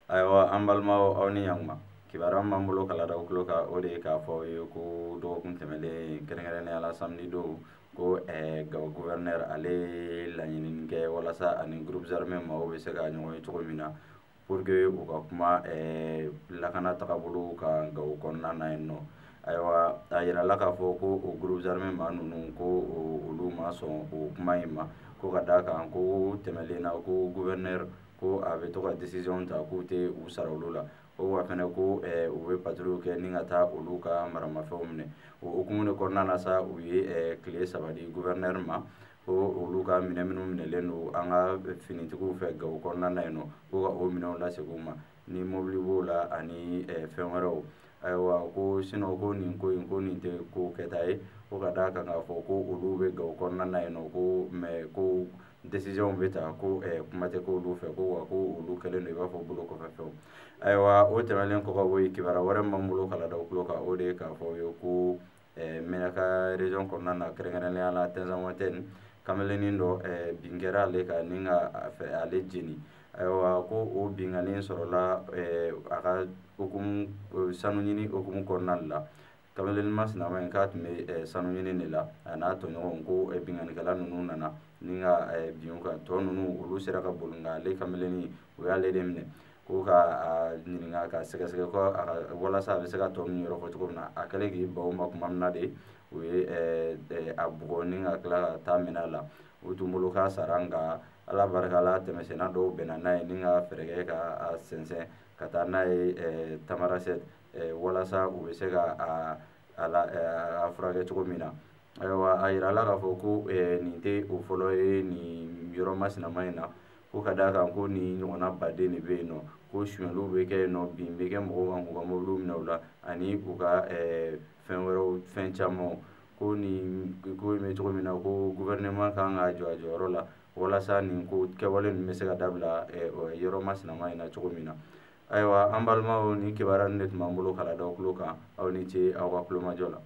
Ayiwa an balimaw aw ni ɲankuma kibaruya m'an bolo kala da kulo kan o de ye k'a fɔ aw ye ko dɔgɔkun tɛmɛnen kɛrɛnkɛrɛnnenya la samedi don ko Gawo gouverneur ale ye laɲini kɛ walasa ani groupe armé maaw bɛ se ka ɲɔgɔn ye cogo min na pour que u ka kuma lakana tagabolo kan Gawo kɔnɔna na yen nɔ. Ayiwa a yirala k'a fɔ ko o groupe armé maa ninnu ko olu ma sɔn o kuma in ma ko ka d'a kan ko tɛmɛlen na ko gouverneur ko a bɛ to ka décision ta k'u tɛ u sara olu la ko wa fɛnɛ ko u bɛ patrouille kɛ ni ka taa olu ka maramafɛnw minɛ o hukumu de kɔnɔna na sa u ye tile 3 di gouverneur ma ko olu ka minɛ minnu minɛlen don an ka finitigiw fɛ Gawo kɔnɔna na yen nɔ ko ka o minɛnw lasegin u ma ni mobili b'o la ani fɛn wɛrɛw. Ayiwa ko sinon ko nin ko in ko nin tɛ ko kɛta ye ko ka d'a kan k'a fɔ ko olu bɛ Gawo kɔnɔna na yen nɔ ko mais ko décision bɛ ta ko kuma tɛ k'olu fɛ ko wa ko olu kɛlen don i b'a fɔ bolo kɔfɛ fɛnw. Ayiwa o tɛmɛnen kɔ ka bɔ yen kibaruya wɛrɛ min b'an bolo kala da kulo kan o de ye k'a fɔ aw ye ko Menaka région kɔnɔna na kɛrɛnkɛrɛnnenya la Tɛnzan Wanted kameleni dɔ bin kɛra ale kan ni ka ale jeni. Ayiwa ko o binkani sɔrɔla a ka sanu ɲini hukumu kɔnɔna de la kameleni masina in k'a tun bɛ sanu ɲini de la a n'a tɔɲɔgɔnw ko binkanikɛla ninnu nana ni ka bin u kan tɔ ninnu olu sera ka boli nka ale kameleni u y'ale de minɛ ko ka ɲininka ka sɛgɛsɛgɛ ko walasa a bɛ se ka tɔ ninnu yɔrɔ fɔ cogo min na a kɛlen k'i ban o ma tuma min na de u ye a bugɔ ni ka tila ka taa minɛ a la u tun bolo k'a sara nka ala barika la tɛmɛsenna dɔw bɛnna n'a ye ni ka fɛɛrɛ kɛ ka sɛnsɛn ka taa n'a ye Tamarasɛte walasa u bɛ se ka a furakɛ cogo min na. Ayiwa a yirala k'a fɔ ko nin tɛ o fɔlɔ ye nin yɔrɔ masinama in na ko ka d'a kan ko nin ɲɔgɔnna baden de bɛ yen nɔ ko sonyɛliw bɛ kɛ yen nɔ bin bɛ kɛ mɔgɔw kan k'u ka mobiliw minɛ u la ani u ka fɛn wɛrɛw fɛn camanw ko nin ko in bɛ cogo min na ko gouvernement kan ka jɔ a jɔyɔrɔ la walasa nin ko kɛwale ninnu bɛ se ka dabila yɔrɔ masinama in na cogo min na. Ayiwa an balimaw ni kibaruya ninnu de tun b'an bolo kala da aw tulo kan aw ni ce aw ka kulomajɔ la.